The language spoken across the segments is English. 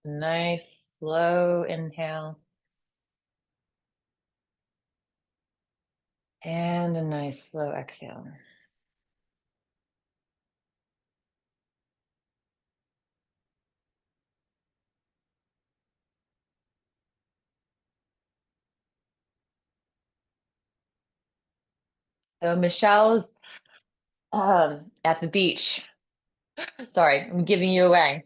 Nice, slow inhale. And a nice, slow exhale. So Michelle's at the beach. Sorry, I'm giving you away.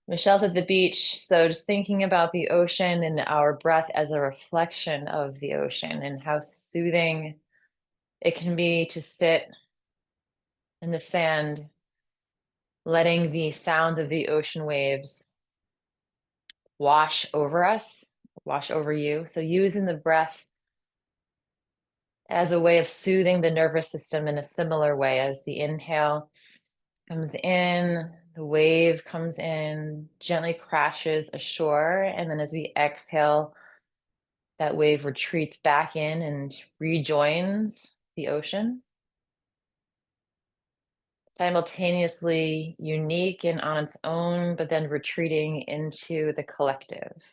Michelle's at the beach. So just thinking about the ocean and our breath as a reflection of the ocean and how soothing it can be to sit in the sand, letting the sound of the ocean waves wash over us, wash over you. So using the breath as a way of soothing the nervous system in a similar way as the inhale comes in, the wave comes in, gently crashes ashore. And then as we exhale, that wave retreats back in and rejoins the ocean. Simultaneously unique and on its own, but then retreating into the collective.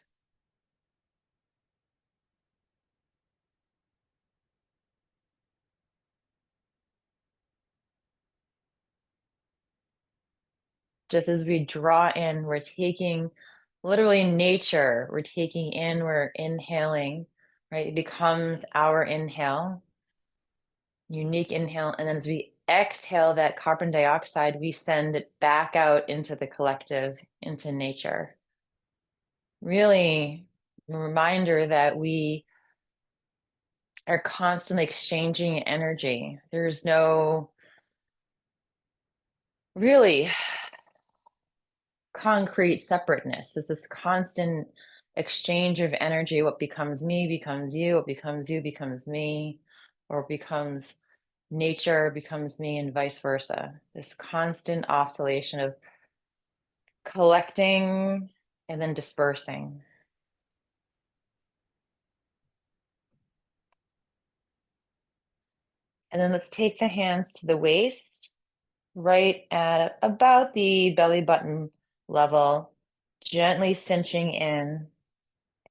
Just as we draw in, we're taking literally nature, we're taking in, we're inhaling, right? It becomes our inhale, unique inhale. And then as we exhale that carbon dioxide, we send it back out into the collective, into nature. Really a reminder that we are constantly exchanging energy. There's no really concrete separateness. There's this constant exchange of energy. What becomes me becomes you, what becomes you becomes me, or becomes nature becomes me, and vice versa. This constant oscillation of collecting and then dispersing. And then let's take the hands to the waist, right at about the belly button level, gently cinching in.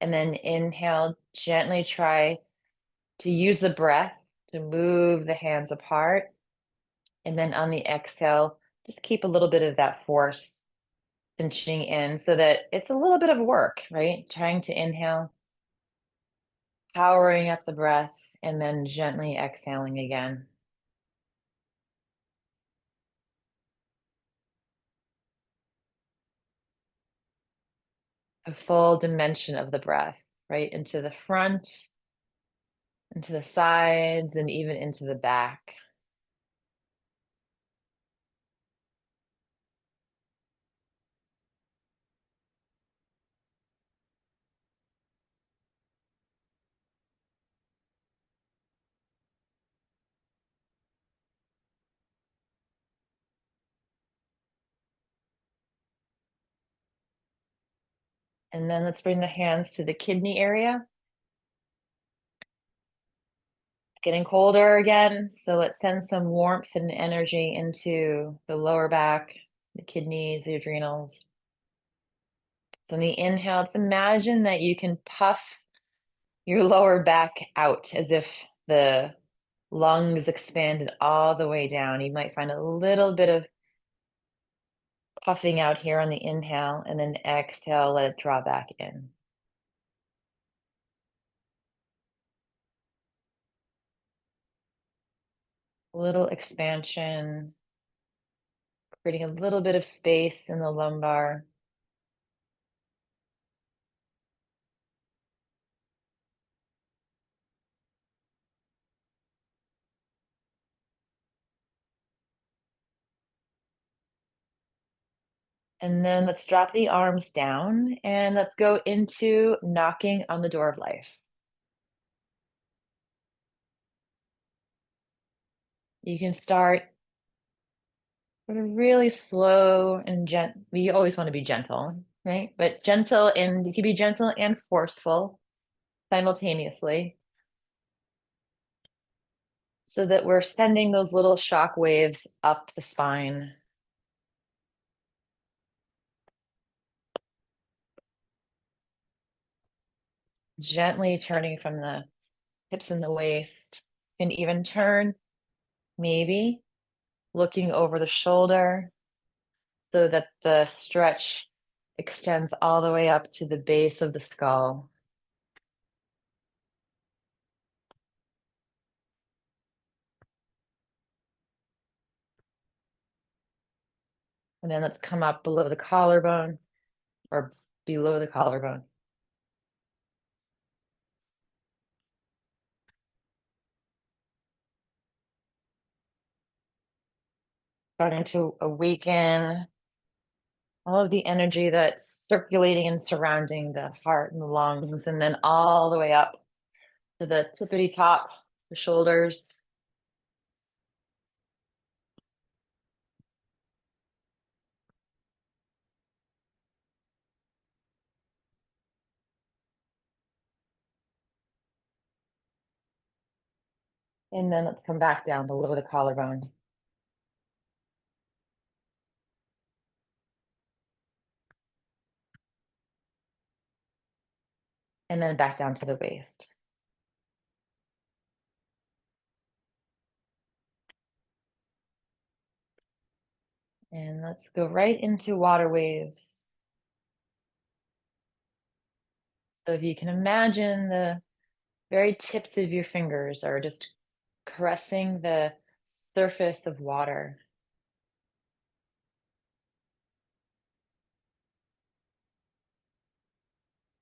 And then inhale, gently try to use the breath to move the hands apart. And then on the exhale, just keep a little bit of that force cinching in so that it's a little bit of work, right? Trying to inhale, powering up the breath, and then gently exhaling again. A full dimension of the breath, right? Into the front, into the sides, and even into the back. And then let's bring the hands to the kidney area. Getting colder again, so let's send some warmth and energy into the lower back, the kidneys, the adrenals. So on the inhale, just imagine that you can puff your lower back out as if the lungs expanded all the way down. You might find a little bit of puffing out here on the inhale, and then exhale, let it draw back in. A little expansion, creating a little bit of space in the lumbar. And then let's drop the arms down and let's go into knocking on the door of life. You can start sort of really slow and gentle. You always want to be gentle, right? But gentle, and you can be gentle and forceful simultaneously so that we're sending those little shock waves up the spine. Gently turning from the hips and the waist. And even turn, maybe looking over the shoulder so that the stretch extends all the way up to the base of the skull. And then let's come up below the collarbone or below the collarbone. Starting to awaken all of the energy that's circulating and surrounding the heart and the lungs, and then all the way up to the tippity top, the shoulders. And then let's come back down below the collarbone. And then back down to the waist. And let's go right into water waves. So if you can imagine, the very tips of your fingers are just caressing the surface of water.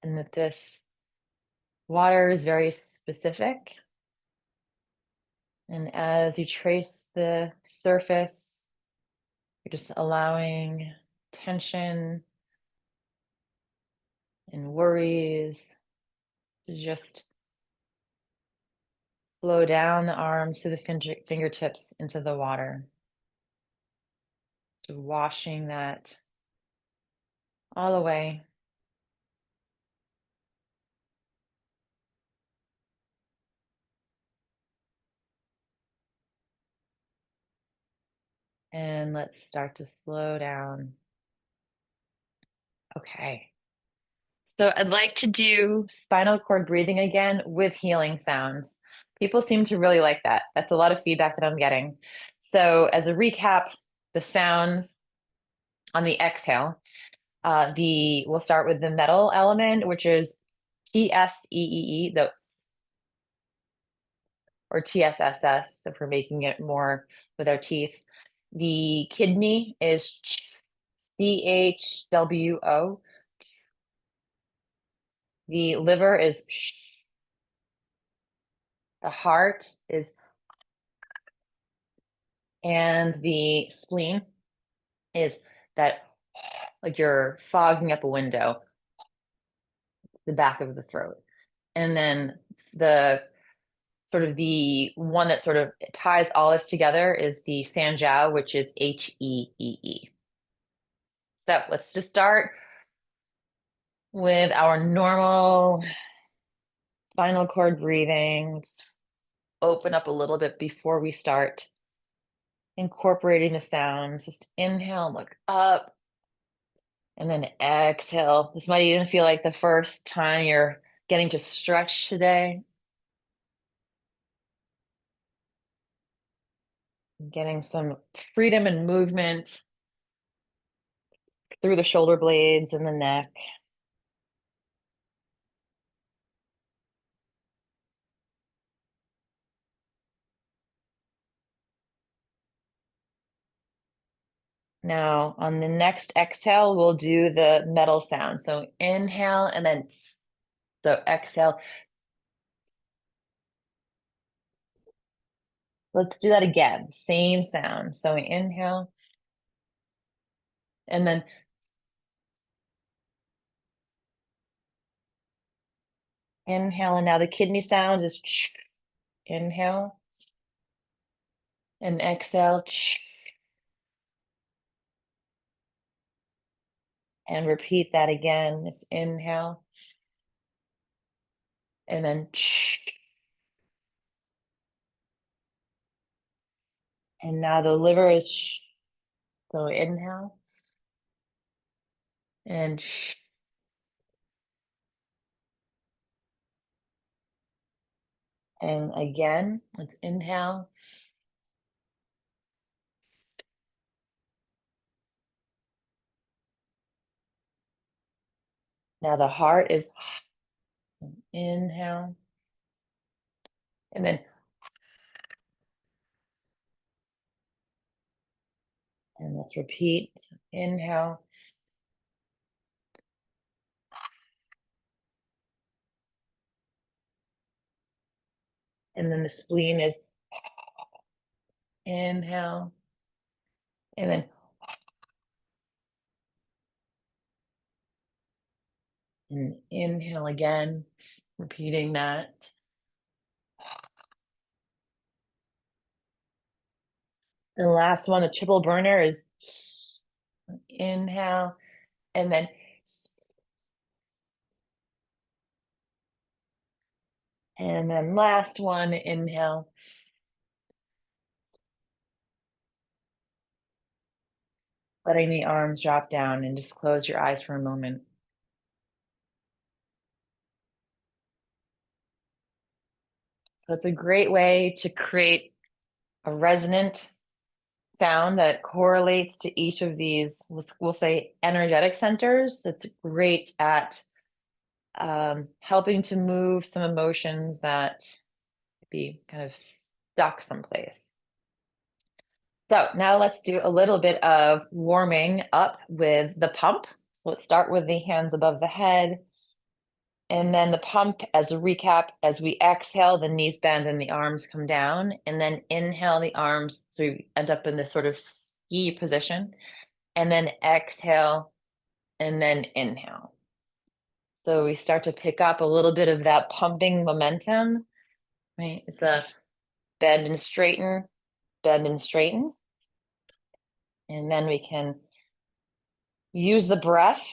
And that this water is very specific. And as you trace the surface, you're just allowing tension and worries to just flow down the arms to the fingertips into the water. So washing that all away. And let's start to slow down. Okay. So I'd like to do spinal cord breathing again with healing sounds. People seem to really like that. That's a lot of feedback that I'm getting. So as a recap, the sounds on the exhale, we'll start with the metal element, which is TSEEE, or TSSS, if we're making it more with our teeth. The kidney is CHWO. The liver is sh. The heart is, and the spleen is that, like you're fogging up a window, the back of the throat. And then the the one that sort of ties all this together is the Sanjiao, which is HEEE. So let's just start with our normal spinal cord breathing. Just open up a little bit before we start incorporating the sounds. Just inhale, look up, and then exhale. This might even feel like the first time you're getting to stretch today. Getting some freedom and movement through the shoulder blades and the neck. Now, on the next exhale, we'll do the metal sound. So inhale and then so exhale. Let's do that again. Same sound. So inhale and then inhale. And now the kidney sound is inhale and exhale. And repeat that again. Just inhale and then and now the liver is so inhale and And again, let's inhale. Now the heart is inhale. And then and let's repeat. So inhale. And then the spleen is inhale. And then and inhale again, repeating that. And the last one, the triple burner is inhale. And then last one, inhale. Letting the arms drop down and just close your eyes for a moment. So it's a great way to create a resonant sound that correlates to each of these, we'll say, energetic centers. It's great at helping to move some emotions that be kind of stuck someplace. So now let's do a little bit of warming up with the pump. Let's start with the hands above the head. And then the pump, as a recap, as we exhale, the knees bend and the arms come down. And then inhale the arms. So we end up in this sort of ski position. And then exhale and then inhale. So we start to pick up a little bit of that pumping momentum, right? It's a bend and straighten, bend and straighten. And then we can use the breath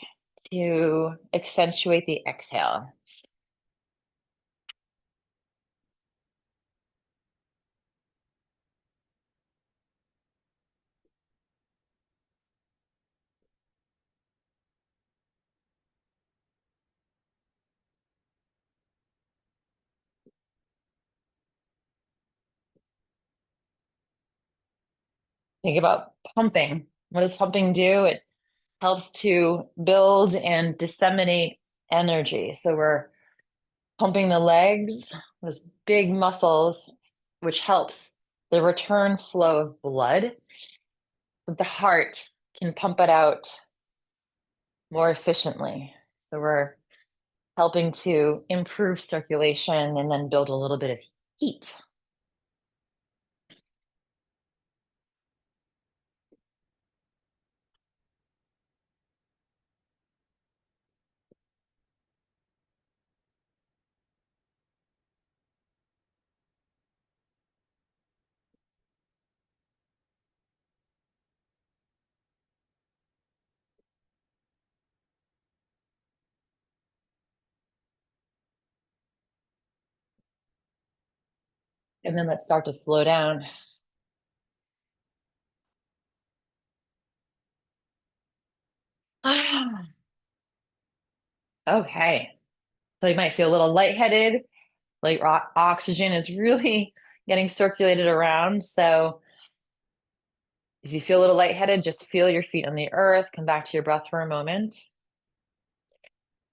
to accentuate the exhale. Think about pumping. What does pumping do? It helps to build and disseminate energy. So we're pumping the legs, those big muscles, which helps the return flow of blood. The heart can pump it out more efficiently. So we're helping to improve circulation and then build a little bit of heat. And then let's start to slow down. Okay. So you might feel a little lightheaded, like oxygen is really getting circulated around. So if you feel a little lightheaded, just feel your feet on the earth, come back to your breath for a moment.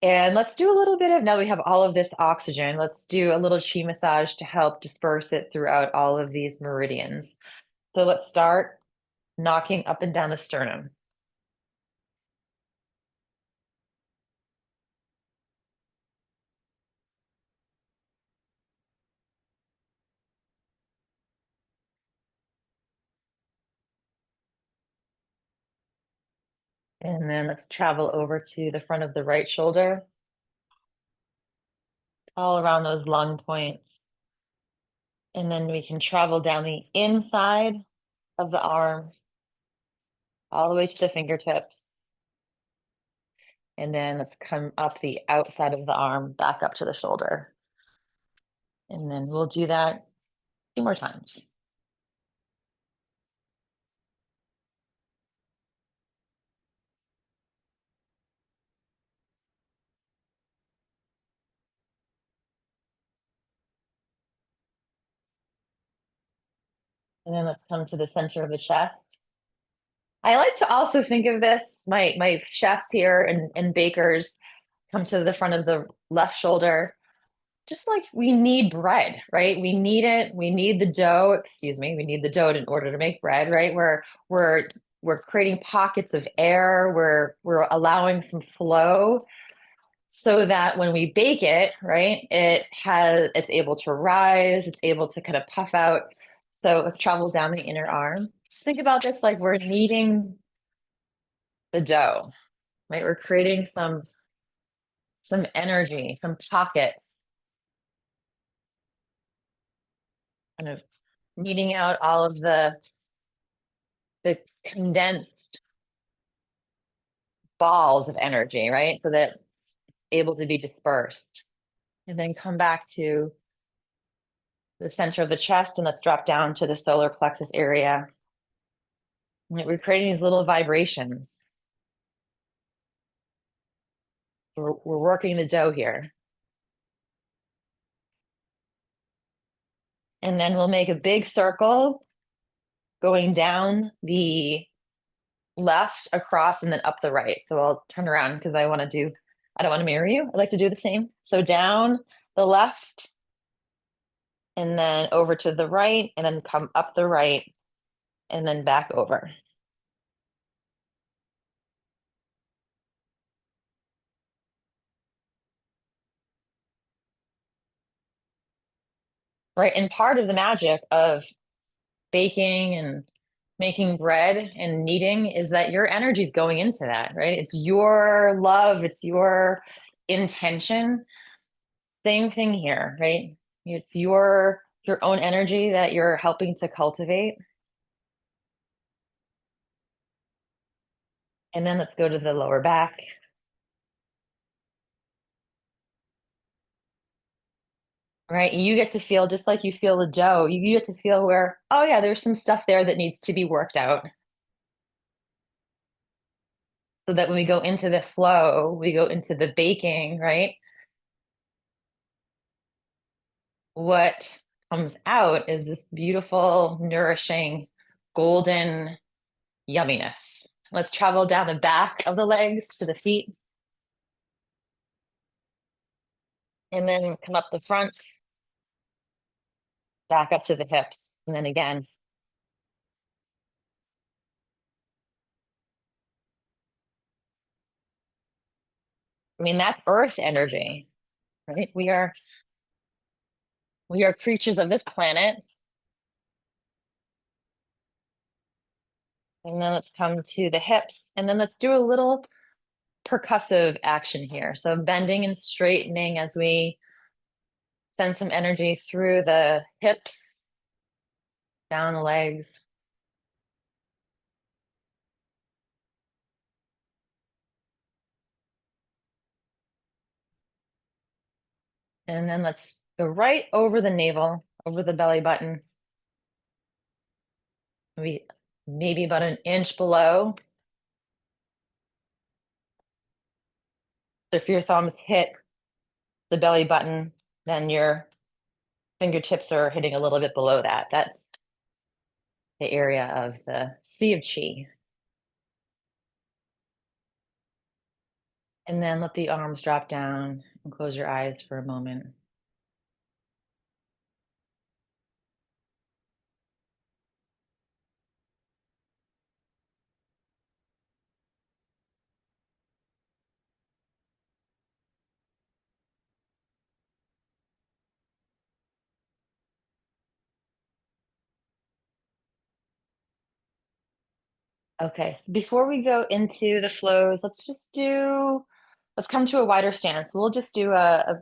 And let's do a little bit of, now that we have all of this oxygen, let's do a little chi massage to help disperse it throughout all of these meridians. So let's start knocking up and down the sternum. And then let's travel over to the front of the right shoulder, all around those lung points. And then we can travel down the inside of the arm, all the way to the fingertips. And then let's come up the outside of the arm, back up to the shoulder. And then we'll do that 2 more times. And then let's come to the center of the chest. I like to also think of this, my chefs here and bakers come to the front of the left shoulder, just like we need bread, right? We need it. We need the dough, excuse me, we need the dough in order to make bread, right? We're creating pockets of air, we're allowing some flow so that when we bake it, right, it's able to rise, it's able to kind of puff out. So let's travel down the inner arm. Just think about this like we're kneading the dough, right? We're creating some energy, some pocket, kind of kneading out all of the condensed balls of energy, right? So that it's able to be dispersed. And then come back to the center of the chest and let's drop down to the solar plexus area. We're creating these little vibrations. We're working the dough here. And then we'll make a big circle going down the left, across, and then up the right. So I'll turn around because I don't want to mirror you. I'd like to do the same. So down the left, and then over to the right, and then come up the right, and then back over. Right. And part of the magic of baking and making bread and kneading is that your energy is going into that, right? It's your love, it's your intention. Same thing here, right? It's your own energy that you're helping to cultivate. And then let's go to the lower back. Right. You get to feel just like you feel the dough. You get to feel where, oh yeah, there's some stuff there that needs to be worked out. So that when we go into the flow, we go into the baking, right? What comes out is this beautiful, nourishing, golden yumminess. Let's travel down the back of the legs to the feet. And then come up the front, back up to the hips. And then again. I mean, that's earth energy, right? We are creatures of this planet. And then let's come to the hips. And then let's do a little percussive action here. So bending and straightening as we send some energy through the hips, down the legs. And then let's go right over the navel, over the belly button. Maybe about an inch below. So if your thumbs hit the belly button, then your fingertips are hitting a little bit below that. That's the area of the Sea of Chi. And then let the arms drop down and close your eyes for a moment. Okay, so before we go into the flows, let's come to a wider stance. We'll just do it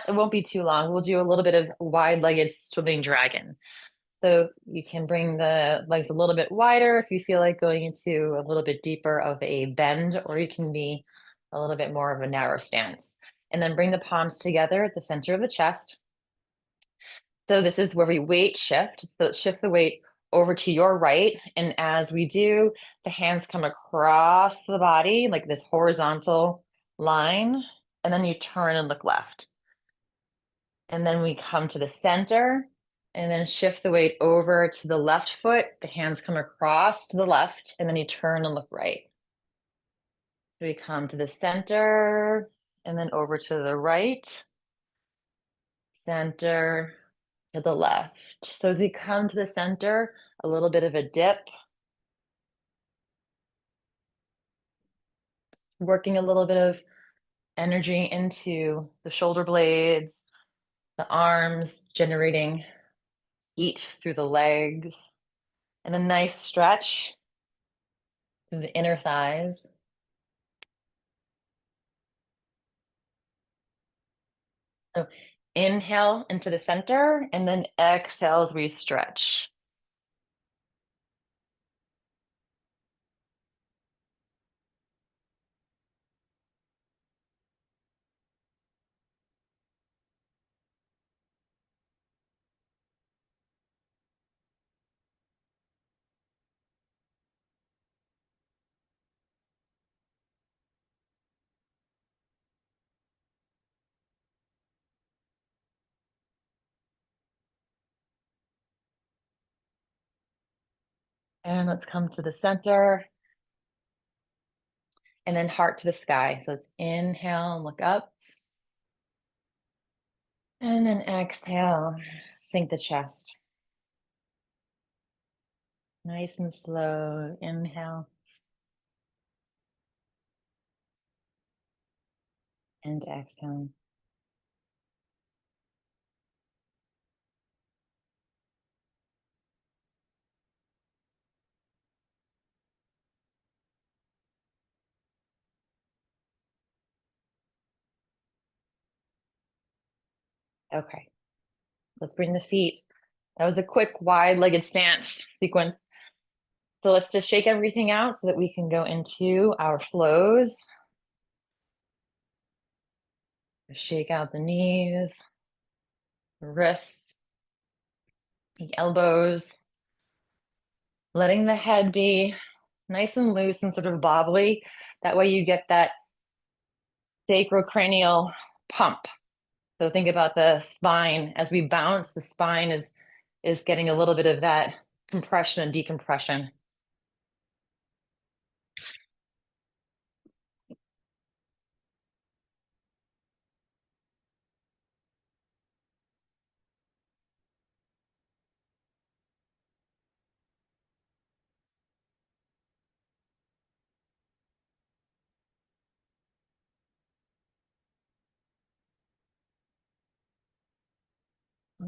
won't be too long. We'll do a little bit of wide-legged swimming dragon. So you can bring the legs a little bit wider if you feel like going into a little bit deeper of a bend, or you can be a little bit more of a narrow stance. And then bring the palms together at the center of the chest. So this is where we weight shift. So shift the weight over to your right. And as we do, the hands come across the body like this horizontal line. And then you turn and look left. And then we come to the center. And then shift the weight over to the left foot. The hands come across to the left, and then you turn and look right. So we come to the center, and then over to the right, center, to the left. So as we come to the center, a little bit of a dip, working a little bit of energy into the shoulder blades, the arms, generating heat through the legs, and a nice stretch through the inner thighs. So inhale into the center, and then exhale as we stretch. And let's come to the center, and then heart to the sky. So it's inhale and look up. And then exhale, sink the chest. Nice and slow, inhale. And exhale. Okay, let's bring the feet. That was a quick wide-legged stance sequence. So let's just shake everything out so that we can go into our flows. Shake out the knees, the wrists, the elbows, letting the head be nice and loose and sort of bobbly. That way you get that sacrocranial pump. So think about the spine. As we bounce, the spine is getting a little bit of that compression and decompression.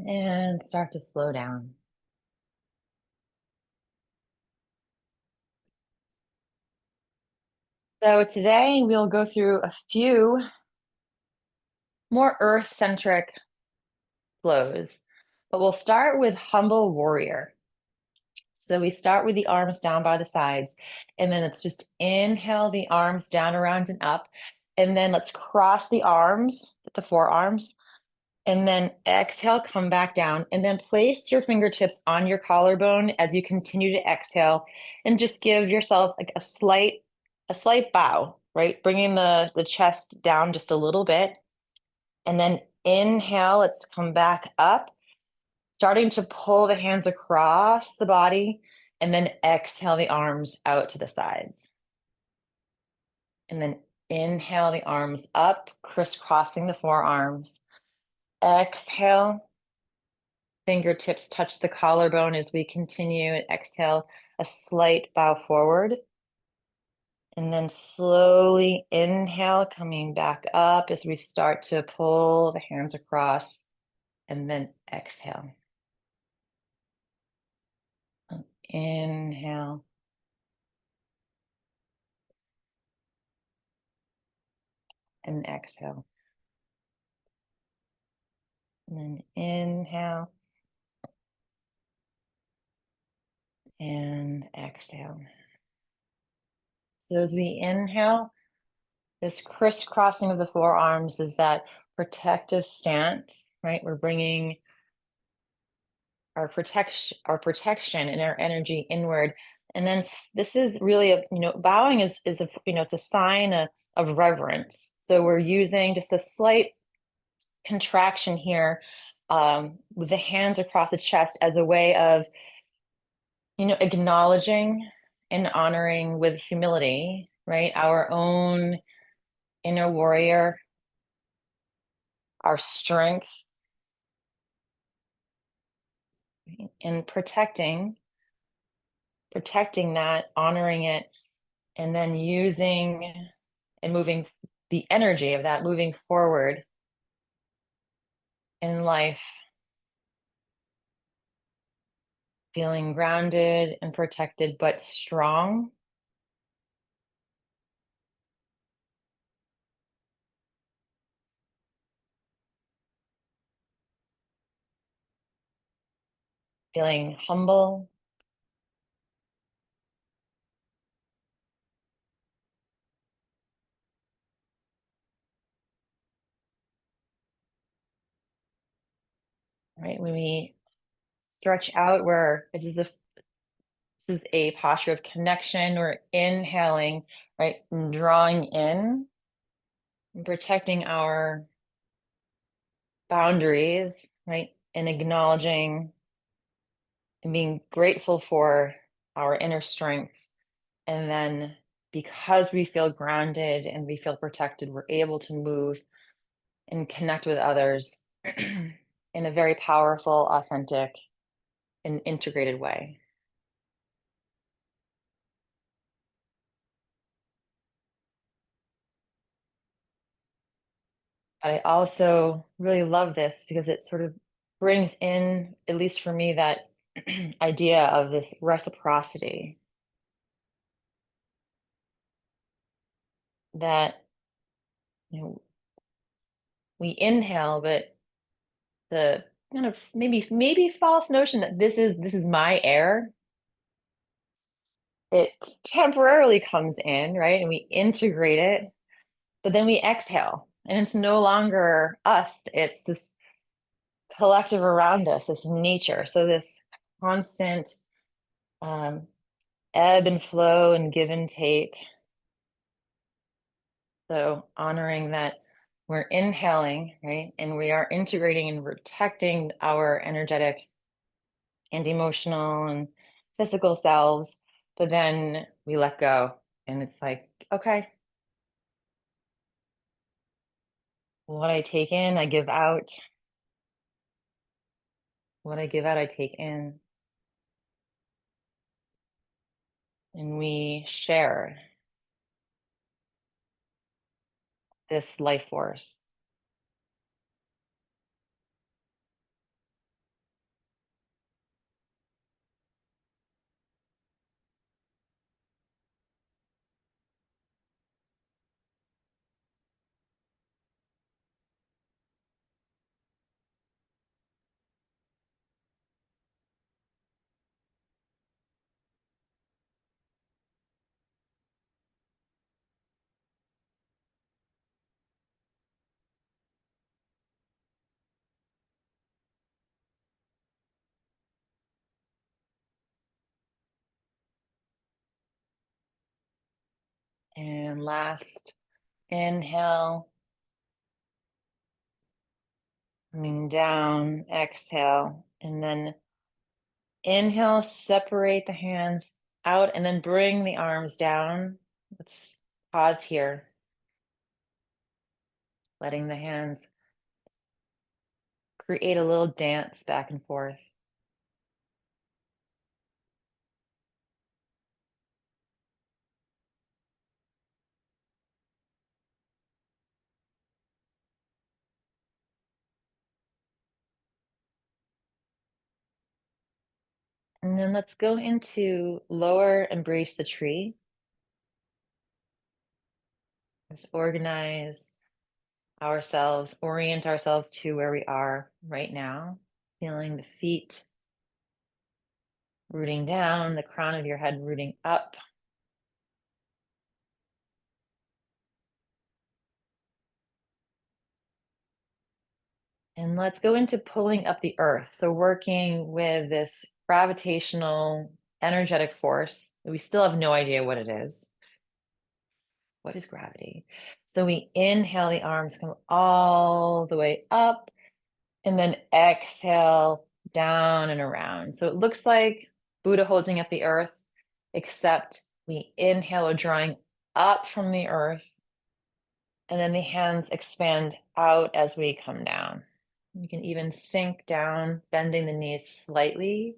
And start to slow down. So today we'll go through a few more earth-centric flows, but we'll start with humble warrior. So we start with the arms down by the sides, and then let's just inhale the arms down, around, and up. And then let's cross the arms, the forearms, and then exhale, come back down, and then place your fingertips on your collarbone as you continue to exhale, and just give yourself like a slight bow, right? Bringing the chest down just a little bit. And then inhale, let's come back up, starting to pull the hands across the body, and then exhale the arms out to the sides. And then inhale the arms up, crisscrossing the forearms. Exhale, fingertips touch the collarbone as we continue, and exhale, a slight bow forward. And then slowly inhale, coming back up as we start to pull the hands across, and then exhale. Inhale. And exhale. And then inhale. And exhale. So as we inhale, this crisscrossing of the forearms is that protective stance, right? We're bringing our protection and our energy inward. And then this is really bowing is a, it's a sign of reverence. So we're using just a slight contraction here with the hands across the chest as a way of, acknowledging and honoring with humility, right? Our own inner warrior, our strength, right? And protecting that, honoring it, and then using and moving the energy of that, moving forward in life, feeling grounded and protected, but strong. Feeling humble. Right? When we stretch out, where it's as if this is a posture of connection. We're inhaling, right? And drawing in and protecting our boundaries, right? And acknowledging and being grateful for our inner strength. And then because we feel grounded and we feel protected, we're able to move and connect with others in a very powerful, authentic, and integrated way. But I also really love this because it sort of brings in, at least for me, that idea of this reciprocity that, you know, we inhale, but the kind of maybe false notion that this is my air, it temporarily comes in, right? And we integrate it, but then we exhale, and it's no longer us, it's this collective around us, this nature. So this constant um, ebb and flow and give and take. So honoring that we're inhaling, right? And we are integrating and protecting our energetic and emotional and physical selves, but then we let go. And it's like, okay, what I take in, I give out. What I give out, I take in. And we share this life force. And last inhale, coming down, exhale, and then inhale, separate the hands out, and then bring the arms down. Let's pause here, letting the hands create a little dance back and forth. And then let's go into lower, embrace the tree. Let's organize ourselves, orient ourselves to where we are right now, feeling the feet rooting down, the crown of your head rooting up. And let's go into pulling up the earth. So working with this gravitational energetic force. We still have no idea what it is. What is gravity? So we inhale, the arms come all the way up, And then exhale down and around. So it looks like Buddha holding up the earth, except we inhale, we're drawing up from the earth, and then the hands expand out as we come down. You can even sink down, bending the knees slightly,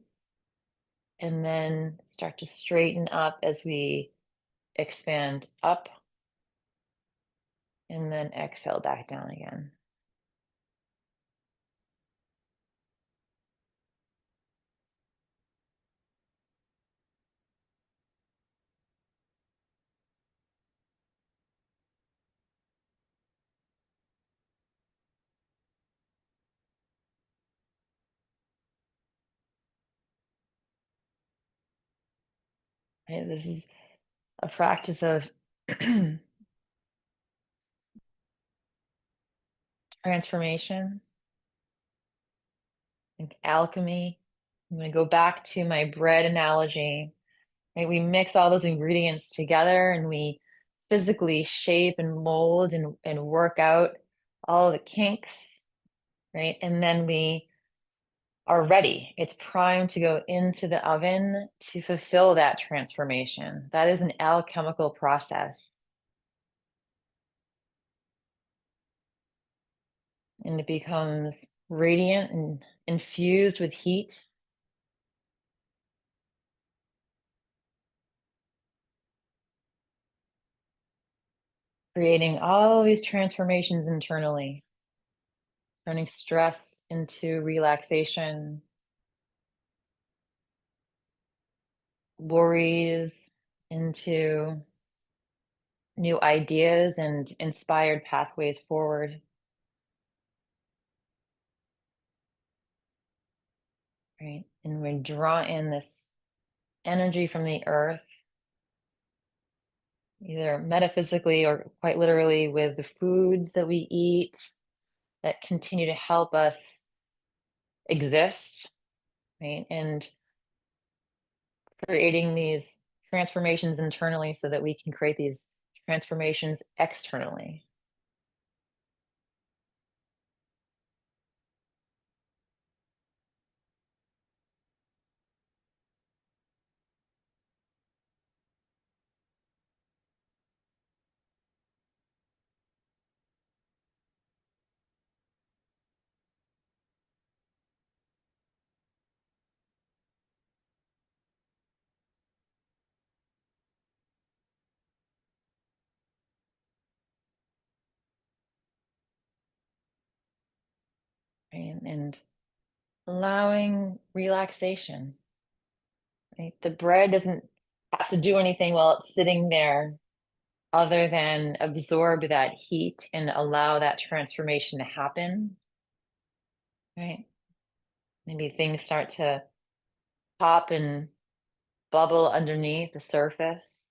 and then start to straighten up as we expand up, and then exhale back down again. Right? This is a practice of transformation, like alchemy. I'm going to go back to my bread analogy. Right? We mix all those ingredients together and we physically shape and mold and work out all the kinks, right? And then we are ready. It's primed to go into the oven to fulfill that transformation. That is an alchemical process. And it becomes radiant and infused with heat. Creating all these transformations internally, turning stress into relaxation, worries into new ideas and inspired pathways forward, right? And we draw in this energy from the earth, either metaphysically or quite literally with the foods that we eat that continue to help us exist, right? And creating these transformations internally so that we can create these transformations externally. Right? And allowing relaxation. Right? The bread doesn't have to do anything while it's sitting there other than absorb that heat and allow that transformation to happen. Right? Maybe things start to pop and bubble underneath the surface.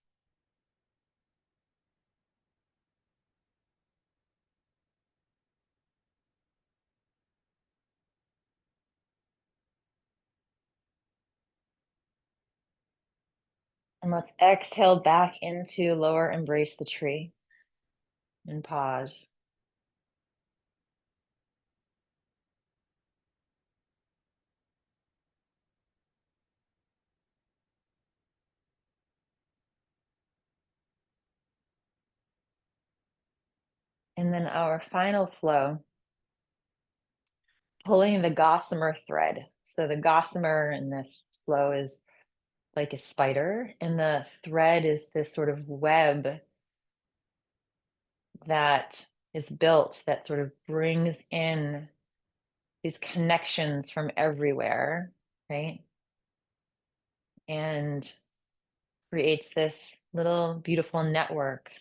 And let's exhale back into lower embrace the tree and pause. And then our final flow, pulling the gossamer thread. So the gossamer in this flow is like a spider, and the thread is this sort of web that is built that sort of brings in these connections from everywhere, right? And creates this little beautiful network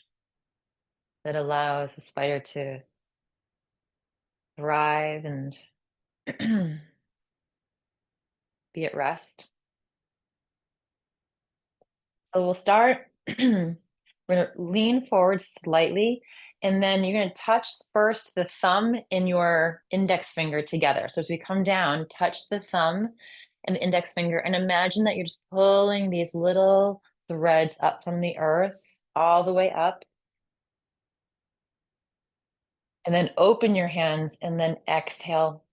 that allows the spider to thrive and be at rest. So we'll start. We're going to lean forward slightly, and then you're going to touch first the thumb and your index finger together. So as we come down, touch the thumb and the index finger, and imagine that you're just pulling these little threads up from the earth all the way up. And then open your hands and then exhale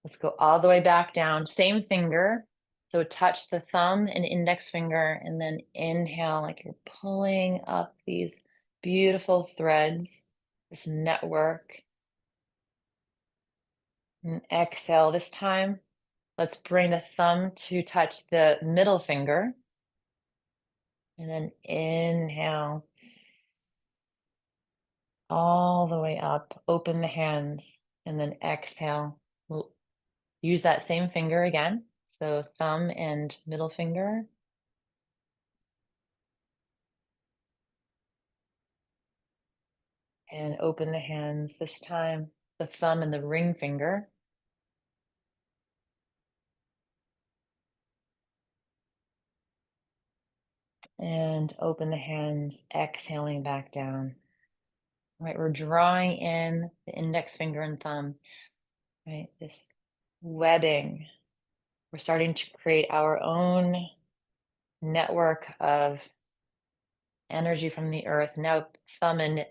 Let's go all the way back down. Same finger. So touch the thumb and index finger, and then inhale like you're pulling up these beautiful threads, this network. And exhale this time. Let's bring the thumb to touch the middle finger. And then inhale all the way up. Open the hands, and then exhale. We'll use that same finger again. So thumb and middle finger. And open the hands this time, the thumb and the ring finger. And open the hands, exhaling back down. Right, we're drawing in the index finger and thumb, right? This webbing. We're starting to create our own network of energy from the earth. Now, thumb and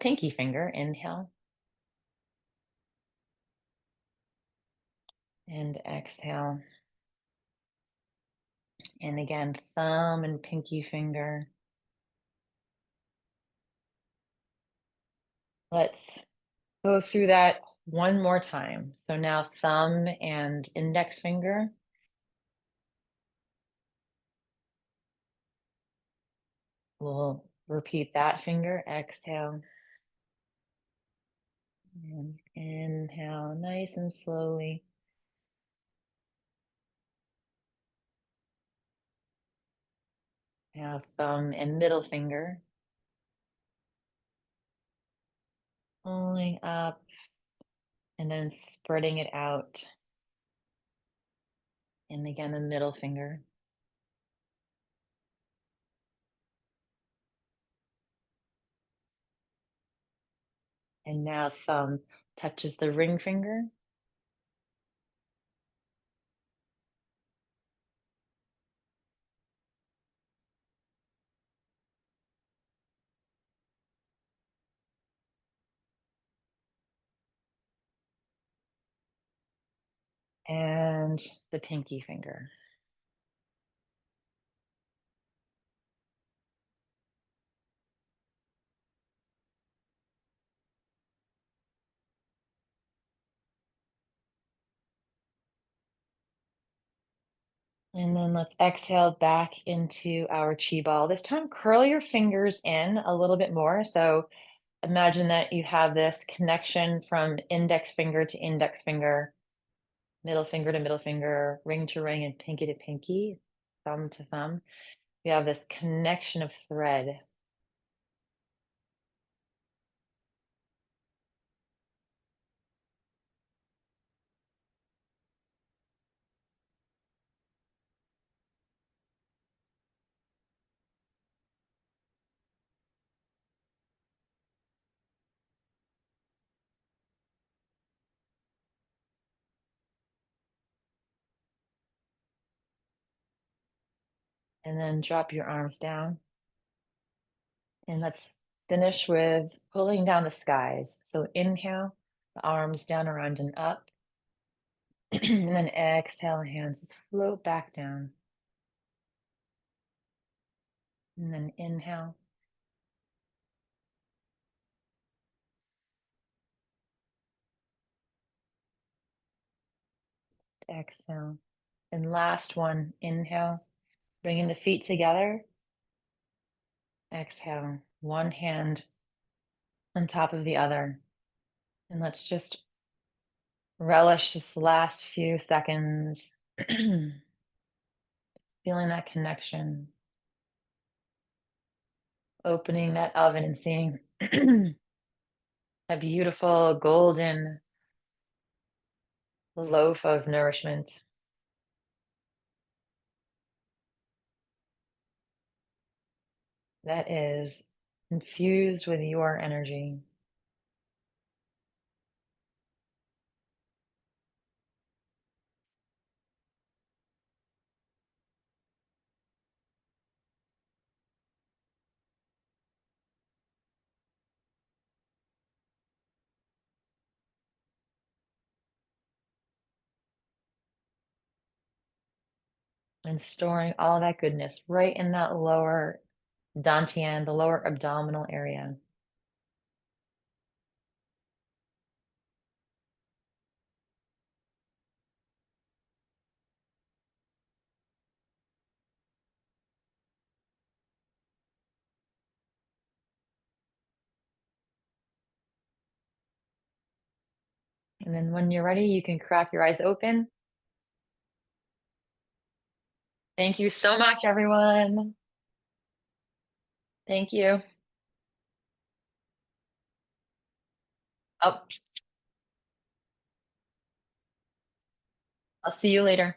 pinky finger, inhale. And exhale. And again, thumb and pinky finger. Let's go through that one more time. So now thumb and index finger. We'll repeat that finger. Exhale. And inhale, nice and slowly. Now thumb and middle finger. Pulling up and then spreading it out. And again, the middle finger. And now thumb touches the ring finger. And the pinky finger. And then let's exhale back into our chi ball. This time, curl your fingers in a little bit more. So imagine that you have this connection from index finger to index finger, middle finger to middle finger, ring to ring, and pinky to pinky, thumb to thumb. You have this connection of thread. And then drop your arms down. And let's finish with pulling down the skies. So inhale, the arms down, around, and up. And then exhale, hands just float back down. And then inhale. Exhale. And last one, inhale, bringing the feet together. Exhale, one hand on top of the other. And let's just relish this last few seconds, feeling that connection, opening that oven and seeing a beautiful golden loaf of nourishment that is infused with your energy. and storing all that goodness right in that lower dantian, the lower abdominal area. And then when you're ready, you can crack your eyes open. Thank you so much, everyone. Thank you. Oh, I'll see you later.